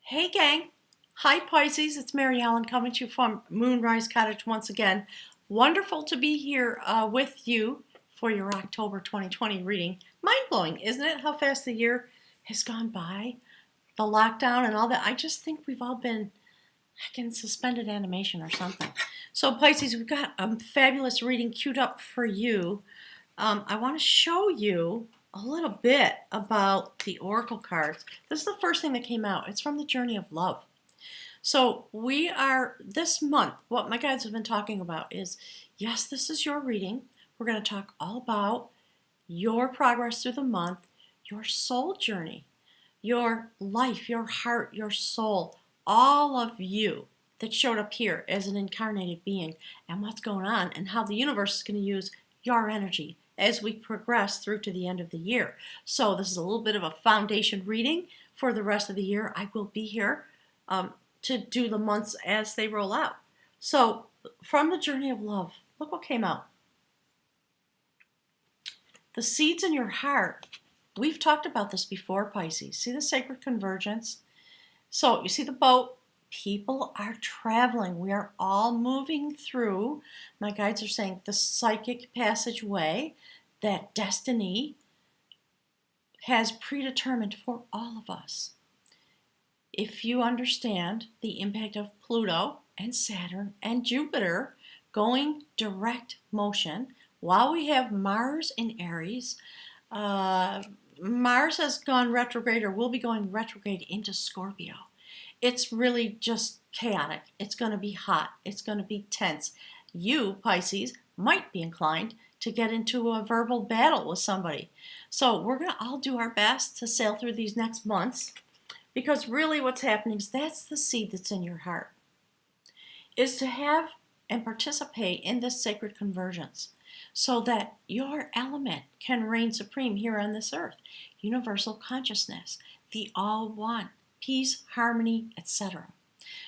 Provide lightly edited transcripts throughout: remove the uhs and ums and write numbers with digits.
Hey gang! Hi Pisces, it's Mary Ellen coming to you from Moonrise Cottage once again. Wonderful to be here with you for your October 2020 reading. Mind-blowing, isn't it, how fast the year has gone by? The lockdown and all that. I just think we've all been in suspended animation or something. So Pisces, we've got a fabulous reading queued up for you. I want to show you a little bit about the oracle cards. This is the first thing that came out. It's from the Journey of Love. So we are, this month, what my guides have been talking about is, yes, this is your reading. We're going to talk all about your progress through the month, your soul journey, your life, your heart, your soul, all of you that showed up here as an incarnated being and what's going on and how the universe is going to use your energy as we progress through to the end of the year. So this is a little bit of a foundation reading for the rest of the year. I will be here to do the months as they roll out. So from the Journey of Love, look what came out. The seeds in your heart. We've talked about this before, Pisces. See the sacred convergence? So you see the boat. People are traveling. We are all moving through, my guides are saying, the psychic passageway that destiny has predetermined for all of us. If you understand the impact of Pluto and Saturn and Jupiter going direct motion, while we have Mars in Aries, Mars has gone retrograde or will be going retrograde into Scorpio. It's really just chaotic. It's going to be hot. It's going to be tense. You, Pisces, might be inclined to get into a verbal battle with somebody. So we're going to all do our best to sail through these next months, because really what's happening is that's the seed that's in your heart, is to have and participate in this sacred convergence so that your element can reign supreme here on this earth. Universal consciousness, the all one, peace, harmony, etc.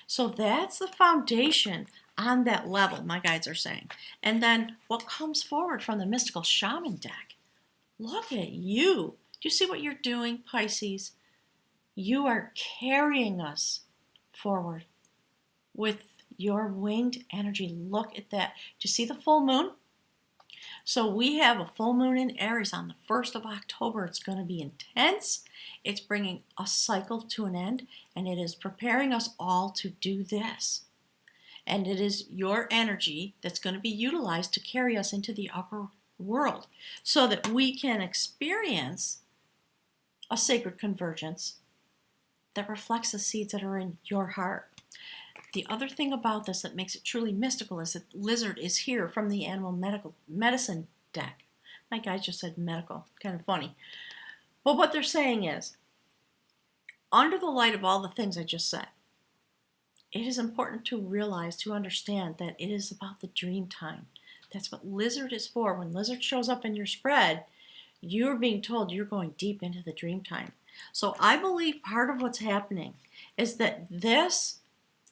So that's the foundation on that level, my guides are saying. And then what comes forward from the mystical shaman deck? Look at you. Do you see what you're doing, Pisces? You are carrying us forward with your winged energy. Look at that. Do you see the full moon? So we have a full moon in Aries on the 1st of October. It's going to be intense. It's bringing a cycle to an end, and it is preparing us all to do this. And it is your energy that's going to be utilized to carry us into the upper world so that we can experience a sacred convergence that reflects the seeds that are in your heart. The other thing about this that makes it truly mystical is that Lizard is here from the animal medicine deck. My guy just said medical, kind of funny. But what they're saying is, under the light of all the things I just said, it is important to realize, to understand that it is about the dream time. That's what Lizard is for. When Lizard shows up in your spread, you're being told you're going deep into the dream time. So I believe part of what's happening is that this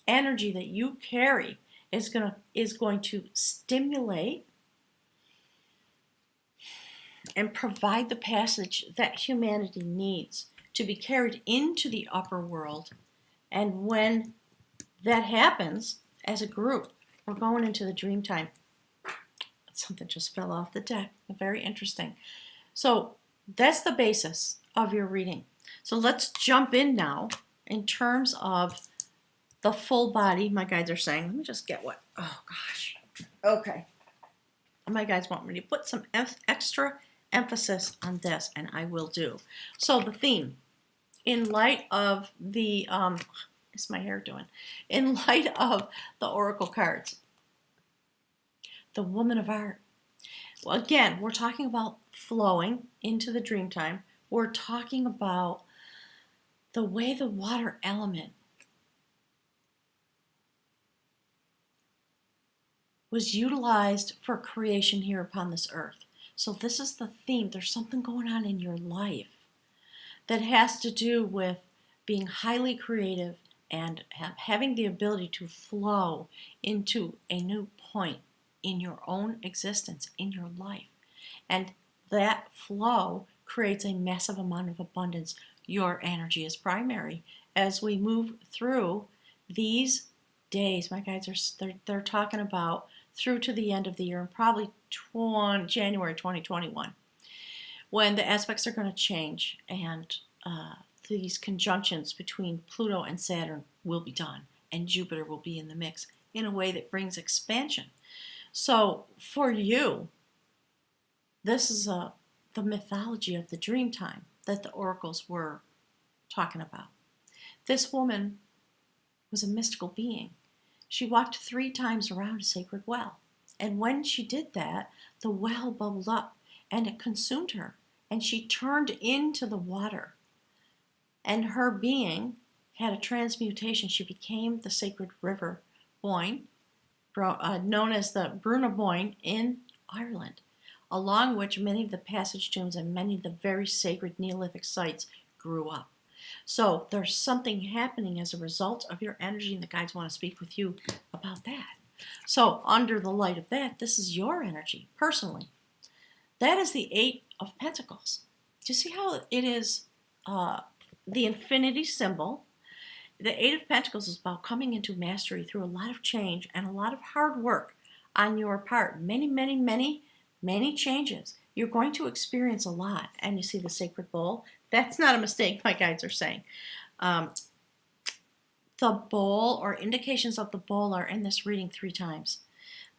energy that you carry is going to stimulate and provide the passage that humanity needs to be carried into the upper world. And when that happens, as a group, we're going into the dream time. Something just fell off the deck. Very interesting. So that's the basis of your reading. So let's jump in now in terms of the full body, my guides are saying. Let me just get what, oh gosh. Okay. My guides want me to put some extra emphasis on this, and I will do. So the theme, in light of the, what's my hair doing? In light of the oracle cards, the woman of art. Well, again, we're talking about flowing into the dream time. We're talking about the way the water element was utilized for creation here upon this earth. So this is the theme. There's something going on in your life that has to do with being highly creative and having the ability to flow into a new point in your own existence, in your life. And that flow creates a massive amount of abundance your energy is primary as we move through these days. My guides are they're talking about through to the end of the year, and probably January 2021, when the aspects are going to change, and these conjunctions between Pluto and Saturn will be done, and Jupiter will be in the mix in a way that brings expansion. So for you, this is the mythology of the dream time that the oracles were talking about. This woman was a mystical being. She walked 3 times around a sacred well. And when she did that, the well bubbled up and it consumed her. And she turned into the water. And her being had a transmutation. She became the sacred river Boyne, known as the Bruna Boyne in Ireland, along which many of the passage tombs and many of the very sacred Neolithic sites grew up. So there's something happening as a result of your energy, and the guides want to speak with you about that. So under the light of that, this is your energy, personally. That is the 8 of Pentacles. Do you see how it is the infinity symbol? The 8 of Pentacles is about coming into mastery through a lot of change and a lot of hard work on your part. Many, many, many, many changes. You're going to experience a lot. And you see the sacred bowl? That's not a mistake, my guides are saying. The bowl, or indications of the bowl, are in this reading 3 times.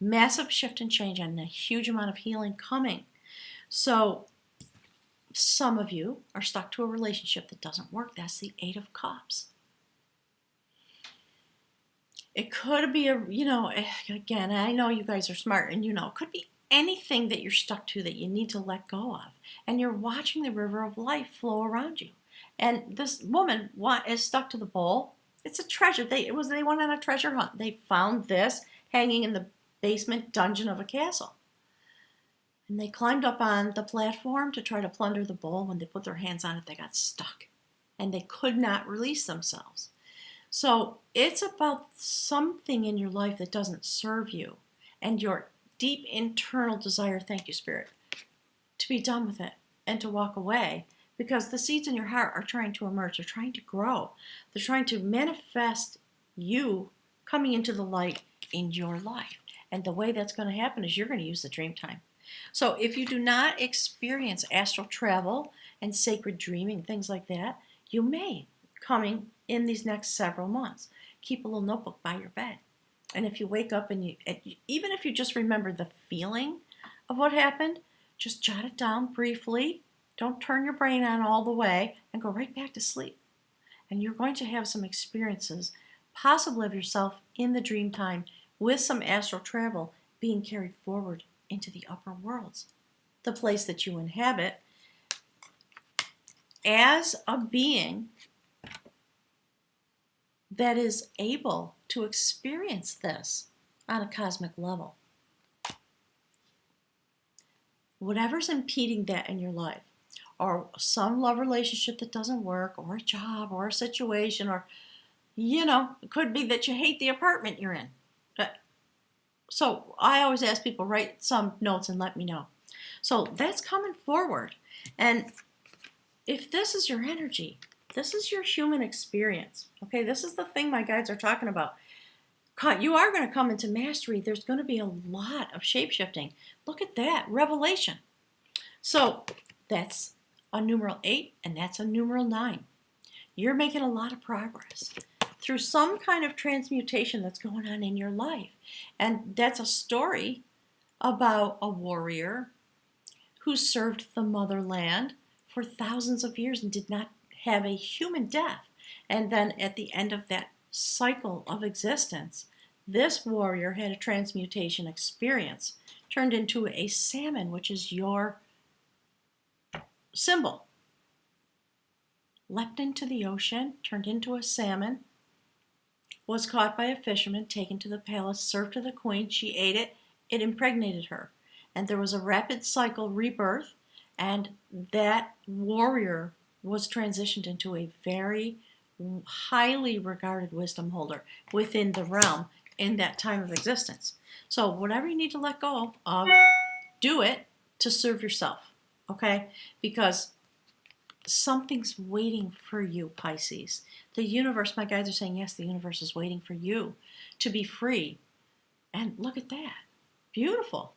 Massive shift and change and a huge amount of healing coming. So some of you are stuck to a relationship that doesn't work. That's the 8 of Cups. It could be again, I know you guys are smart, and it could be anything that you're stuck to that you need to let go of. And you're watching the river of life flow around you. And this woman is stuck to the bowl. It's a treasure. They went on a treasure hunt. They found this hanging in the basement dungeon of a castle. And they climbed up on the platform to try to plunder the bowl. When they put their hands on it, they got stuck. And they could not release themselves. So it's about something in your life that doesn't serve you. And your deep internal desire, thank you, Spirit, to be done with it and to walk away. Because the seeds in your heart are trying to emerge. They're trying to grow. They're trying to manifest you coming into the light in your life. And the way that's going to happen is you're going to use the dream time. So if you do not experience astral travel and sacred dreaming, things like that, you may coming in these next several months. Keep a little notebook by your bed. And if you wake up and even if you just remember the feeling of what happened, just jot it down briefly. Don't turn your brain on all the way and go right back to sleep. And you're going to have some experiences, possibly of yourself in the dream time with some astral travel being carried forward into the upper worlds, the place that you inhabit as a being that is able to experience this on a cosmic level. Whatever's impeding that in your life, or some love relationship that doesn't work, or a job, or a situation, or, it could be that you hate the apartment you're in. So I always ask people, write some notes and let me know. So that's coming forward. And if this is your energy, this is your human experience. Okay, this is the thing my guides are talking about. You are going to come into mastery. There's going to be a lot of shape-shifting. Look at that, revelation. So that's a numeral 8, and that's a numeral 9. You're making a lot of progress through some kind of transmutation that's going on in your life. And that's a story about a warrior who served the motherland for thousands of years and did not have a human death. And then at the end of that cycle of existence, this warrior had a transmutation experience, turned into a salmon, which is your symbol. Leapt into the ocean, turned into a salmon, was caught by a fisherman, taken to the palace, served to the queen. She ate it. It impregnated her. And there was a rapid cycle rebirth, and that warrior was transitioned into a very highly regarded wisdom holder within the realm in that time of existence. So whatever you need to let go of, do it to serve yourself, okay? Because something's waiting for you, Pisces. The universe, my guides are saying, yes, the universe is waiting for you to be free. And look at that. Beautiful.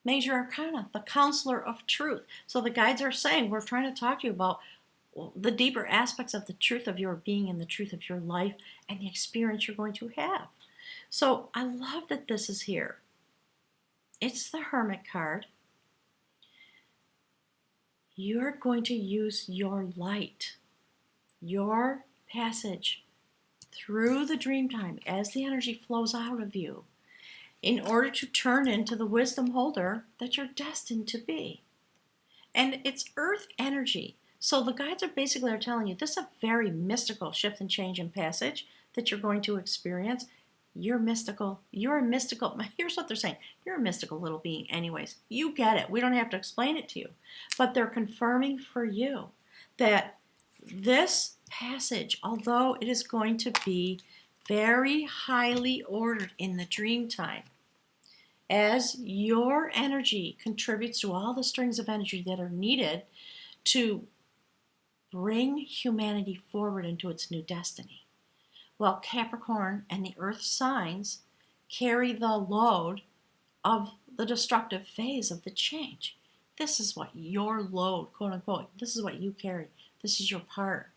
Major Arcana, the counselor of truth. So the guides are saying, we're trying to talk to you about the deeper aspects of the truth of your being and the truth of your life and the experience you're going to have. So I love that this is here. It's the Hermit card. You're going to use your light, your passage through the dream time as the energy flows out of you in order to turn into the wisdom holder that you're destined to be. And it's earth energy. So the guides are basically telling you this is a very mystical shift and change and passage that you're going to experience. You're mystical. You're a mystical. Here's what they're saying. You're a mystical little being anyways. You get it. We don't have to explain it to you. But they're confirming for you that this passage, although it is going to be very highly ordered in the dream time, as your energy contributes to all the strings of energy that are needed to bring humanity forward into its new destiny. Well, Capricorn and the earth signs carry the load of the destructive phase of the change. This is what your load, quote unquote, this is what you carry. This is your part.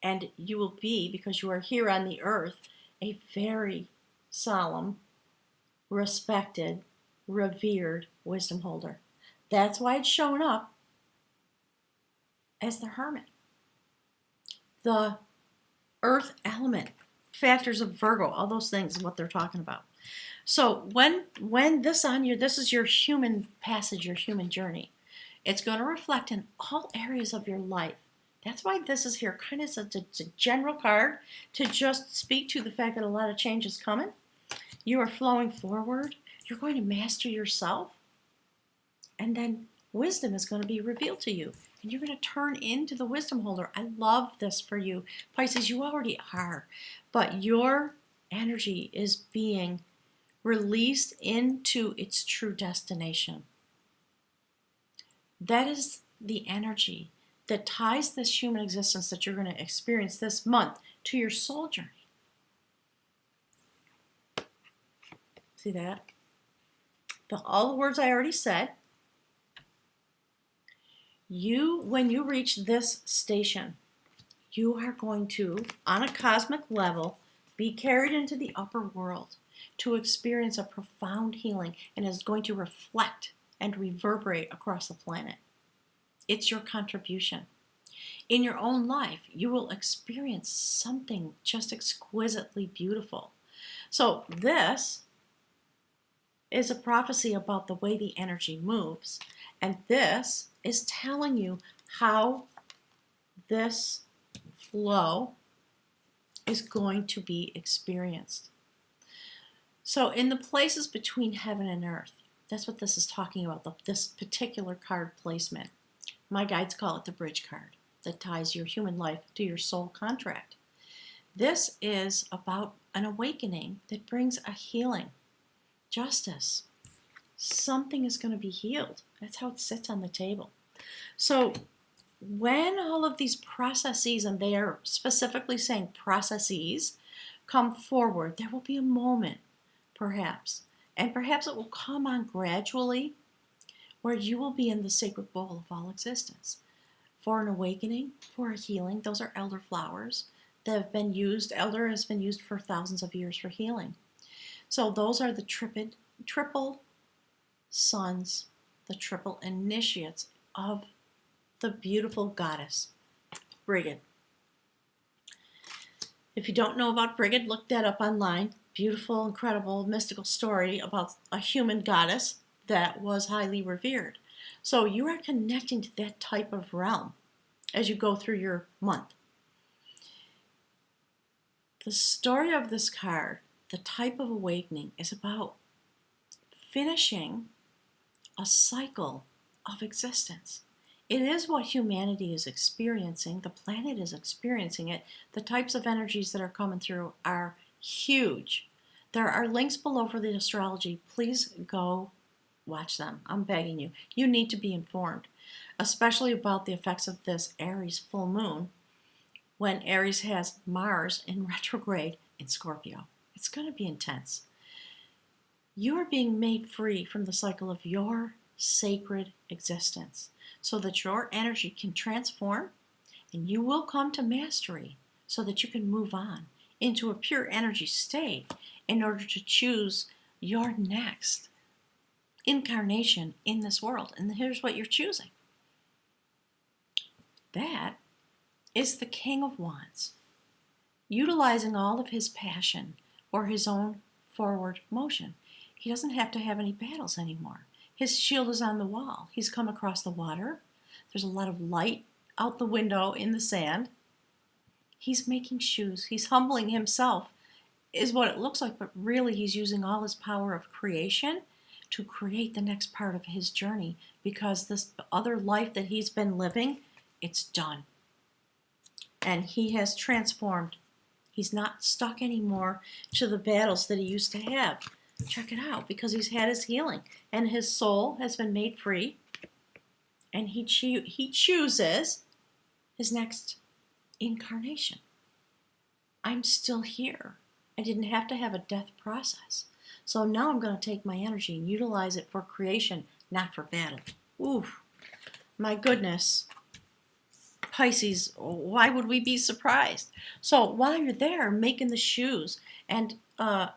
And you will be, because you are here on the earth, a very solemn, respected, revered wisdom holder. That's why it's shown up as the Hermit. The earth element, factors of Virgo, all those things is what they're talking about. So when this on you, this is your human passage, your human journey. It's going to reflect in all areas of your life. That's why this is here, kind of it's a general card to just speak to the fact that a lot of change is coming. You are flowing forward. You're going to master yourself. And then wisdom is going to be revealed to you. And you're going to turn into the wisdom holder. I love this for you. Pisces, you already are. But your energy is being released into its true destination. That is the energy that ties this human existence that you're going to experience this month to your soul journey. See that? All the words I already said. When you reach this station, you are going to, on a cosmic level, be carried into the upper world to experience a profound healing, and is going to reflect and reverberate across the planet. It's your contribution. In your own life, you will experience something just exquisitely beautiful. So this is a prophecy about the way the energy moves. And this is telling you how this flow is going to be experienced. So in the places between heaven and earth, that's what this is talking about, this particular card placement. My guides call it the bridge card that ties your human life to your soul contract. This is about an awakening that brings a healing. Justice. Something is going to be healed. That's how it sits on the table. So when all of these processes, and they are specifically saying processes, come forward, there will be a moment, perhaps, and perhaps it will come on gradually, where you will be in the sacred bowl of all existence. For an awakening, for a healing, those are elder flowers that have been used. Elder has been used for thousands of years for healing. So those are the triple sons, the triple initiates of the beautiful goddess, Brigid. If you don't know about Brigid, look that up online. Beautiful, incredible, mystical story about a human goddess that was highly revered. So you are connecting to that type of realm as you go through your month. The story of this card, the type of awakening, is about finishing a cycle of existence. It is what humanity is experiencing. The planet is experiencing it. The types of energies that are coming through are huge. There are links below for the astrology. Please go watch them. I'm begging you. You need to be informed. especially about the effects of this Aries full moon when Aries has Mars in retrograde in Scorpio. It's going to be intense. You are being made free from the cycle of your sacred existence so that your energy can transform and you will come to mastery so that you can move on into a pure energy state in order to choose your next incarnation in this world. And here's what you're choosing. That is the King of Wands, utilizing all of his passion or his own forward motion. He doesn't have to have any battles anymore. His shield is on the wall. He's come across the water. There's a lot of light out the window in the sand. He's making shoes. He's humbling himself, is what it looks like, but really he's using all his power of creation to create the next part of his journey, because this other life that he's been living, it's done. And he has transformed. He's not stuck anymore to the battles that he used to have. Check it out, because he's had his healing and his soul has been made free, and he chooses his next incarnation. I'm still here. I didn't have to have a death process. So now I'm going to take my energy and utilize it for creation, not for battle. Oof, my goodness. Pisces, why would we be surprised? So while you're there making the shoes, and okay, my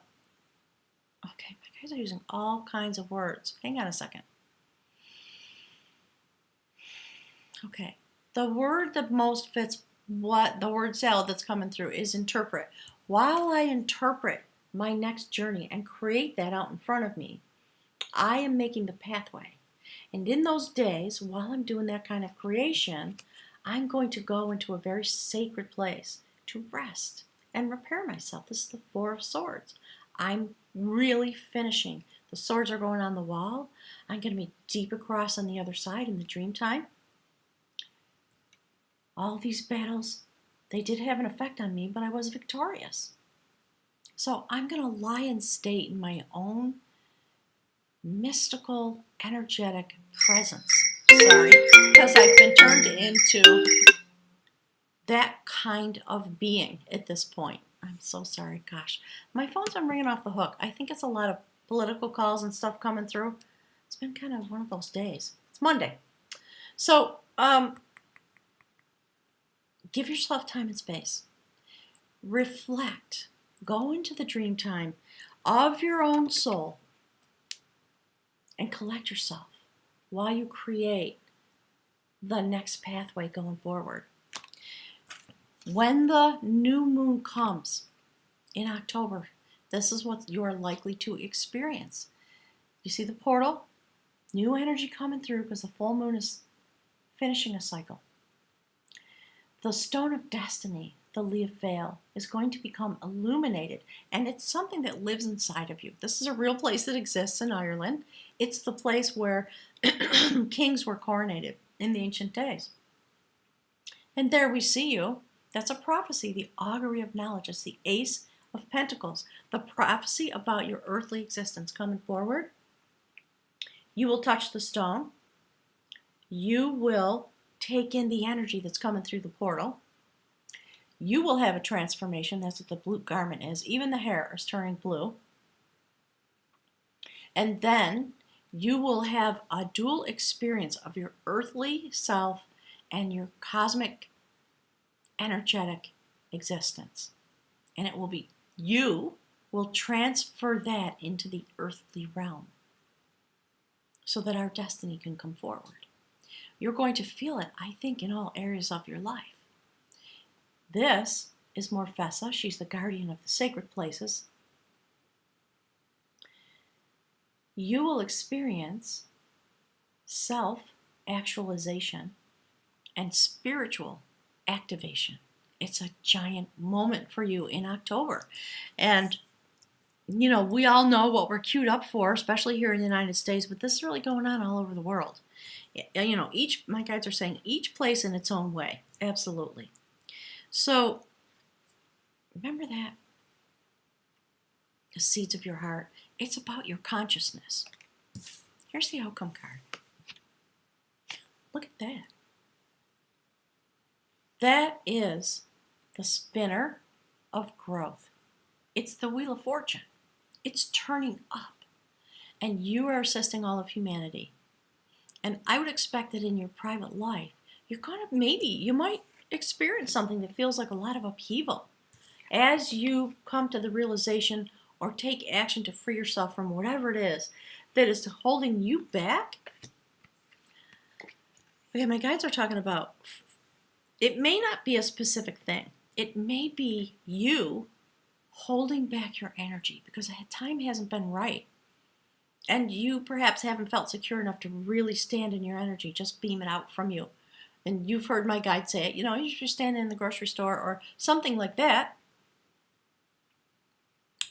guys are using all kinds of words. Hang on a second. Okay, the word that most fits what the word salad that's coming through is interpret. While I interpret my next journey and create that out in front of me, I am making the pathway. And in those days, while I'm doing that kind of creation, I'm going to go into a very sacred place to rest and repair myself. This is the Four of Swords. I'm really finishing. The swords are going on the wall. I'm going to be deep across on the other side in the dream time. All these battles, they did have an effect on me, but I was victorious. So I'm going to lie in state in my own mystical, energetic presence. Sorry, because I've been turned into that kind of being at this point. I'm so sorry, gosh. My phone's been ringing off the hook. I think it's a lot of political calls and stuff coming through. It's been kind of one of those days. It's Monday. So, give yourself time and space. Reflect. Go into the dream time of your own soul and collect yourself while you create the next pathway going forward. When the new moon comes in October, this is what you are likely to experience. You see the portal? New energy coming through because the full moon is finishing a cycle. The stone of destiny, the leaf veil, is going to become illuminated, and it's something that lives inside of you. This is a real place that exists in Ireland. It's the place where kings were coronated in the ancient days. And there we see you. That's a prophecy, the augury of knowledge. It's the Ace of Pentacles, the prophecy about your earthly existence coming forward. You will touch the stone. You will take in the energy that's coming through the portal. You will have a transformation. That's what the blue garment is. Even the hair is turning blue. And then you will have a dual experience of your earthly self and your cosmic energetic existence. And it will be, you will transfer that into the earthly realm so that our destiny can come forward. You're going to feel it, I think, in all areas of your life. This is Morfessa. She's the guardian of the sacred places. You will experience self-actualization and spiritual activation. It's a giant moment for you in October. And, you know, we all know what we're queued up for, especially here in the United States, but this is really going on all over the world. You know, my guides are saying each place in its own way. Absolutely. So, remember that. The seeds of your heart. It's about your consciousness. Here's the outcome card. Look at that. That is the spinner of growth. It's the Wheel of Fortune. It's turning up. And you are assisting all of humanity. And I would expect that in your private life, you might experience something that feels like a lot of upheaval. As you come to the realization or take action to free yourself from whatever it is that is holding you back. Okay, my guides are talking about, it may not be a specific thing. It may be you holding back your energy because the time hasn't been right. And you perhaps haven't felt secure enough to really stand in your energy, just beam it out from you. And you've heard my guide say it, if you're standing in the grocery store or something like that,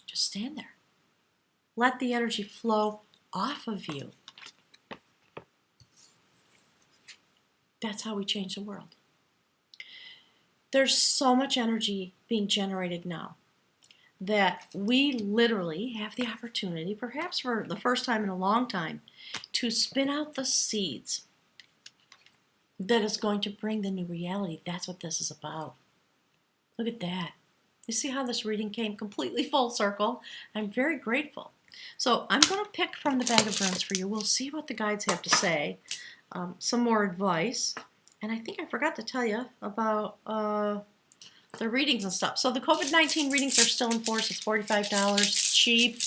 just stand there. Let the energy flow off of you. That's how we change the world. There's so much energy being generated now that we literally have the opportunity, perhaps for the first time in a long time, to spin out the seeds that is going to bring the new reality. That's what this is about. Look at that. You see how this reading came completely full circle? I'm very grateful. So I'm going to pick from the bag of runes for you. We'll see what the guides have to say. Some more advice. And I think I forgot to tell you about the readings and stuff. So the COVID-19 readings are still in force. It's $45, cheap.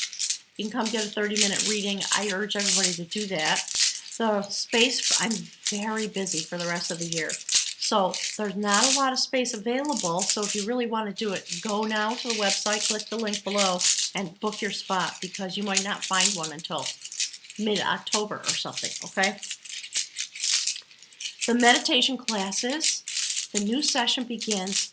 You can come get a 30-minute reading. I urge everybody to do that. The space, I'm very busy for the rest of the year. So there's not a lot of space available. So if you really want to do it, go now to the website, click the link below, and book your spot because you might not find one until mid-October or something, okay? The meditation classes, the new session begins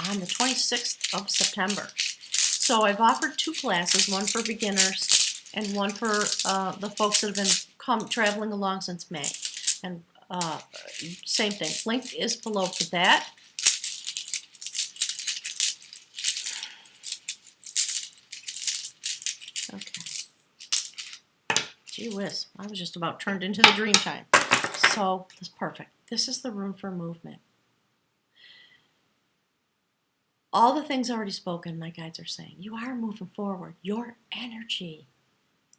on the 26th of September. So I've offered 2 classes, one for beginners and one for the folks that have been traveling along since May. And same thing, link is below for that. Okay. Gee whiz, I was just about turned into the dream time. So that's perfect. This is the room for movement. All the things already spoken, my guides are saying. You are moving forward. Your energy,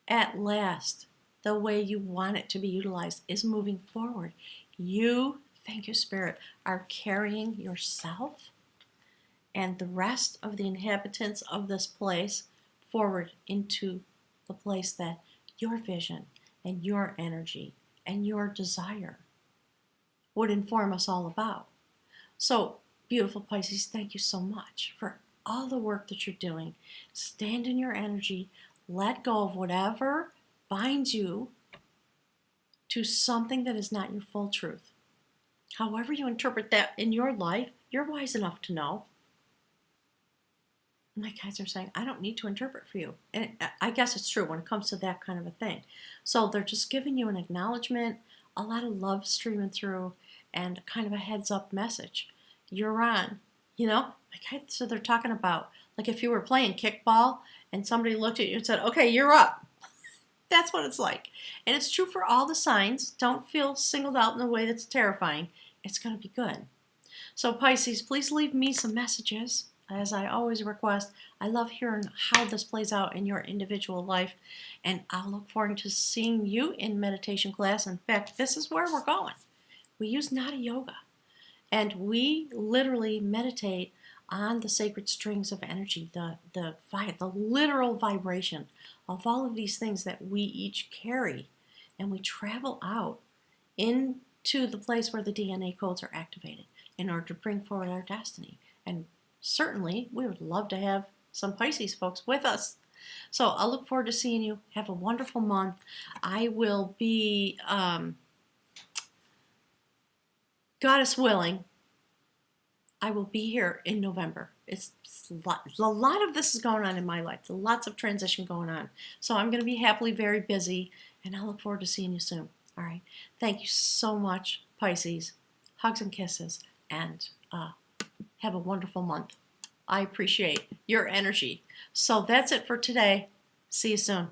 at last, the way you want it to be utilized, is moving forward. You, thank you, Spirit, are carrying yourself and the rest of the inhabitants of this place forward into the place that your vision and your energy and your desire would inform us all about. So, beautiful Pisces, thank you so much for all the work that you're doing. Stand in your energy. Let go of whatever binds you to something that is not your full truth. However you interpret that in your life, you're wise enough to know. My guides are saying, I don't need to interpret for you. And I guess it's true when it comes to that kind of a thing. So they're just giving you an acknowledgement, a lot of love streaming through, and kind of a heads up message. You're on, so they're talking about, like if you were playing kickball and somebody looked at you and said, okay, you're up. That's what it's like. And it's true for all the signs. Don't feel singled out in a way that's terrifying. It's going to be good. So Pisces, please leave me some messages. As I always request, I love hearing how this plays out in your individual life. And I'll look forward to seeing you in meditation class. In fact, this is where we're going. We use Nada Yoga. And we literally meditate on the sacred strings of energy, the literal vibration of all of these things that we each carry. And we travel out into the place where the DNA codes are activated in order to bring forward our destiny. And certainly, we would love to have some Pisces folks with us. So I'll look forward to seeing you. Have a wonderful month. I will be, Goddess willing, I will be here in November. It's a lot of this is going on in my life. There's lots of transition going on. So I'm going to be happily very busy, and I look forward to seeing you soon. All right. Thank you so much, Pisces. Hugs and kisses, and have a wonderful month. I appreciate your energy. So that's it for today. See you soon.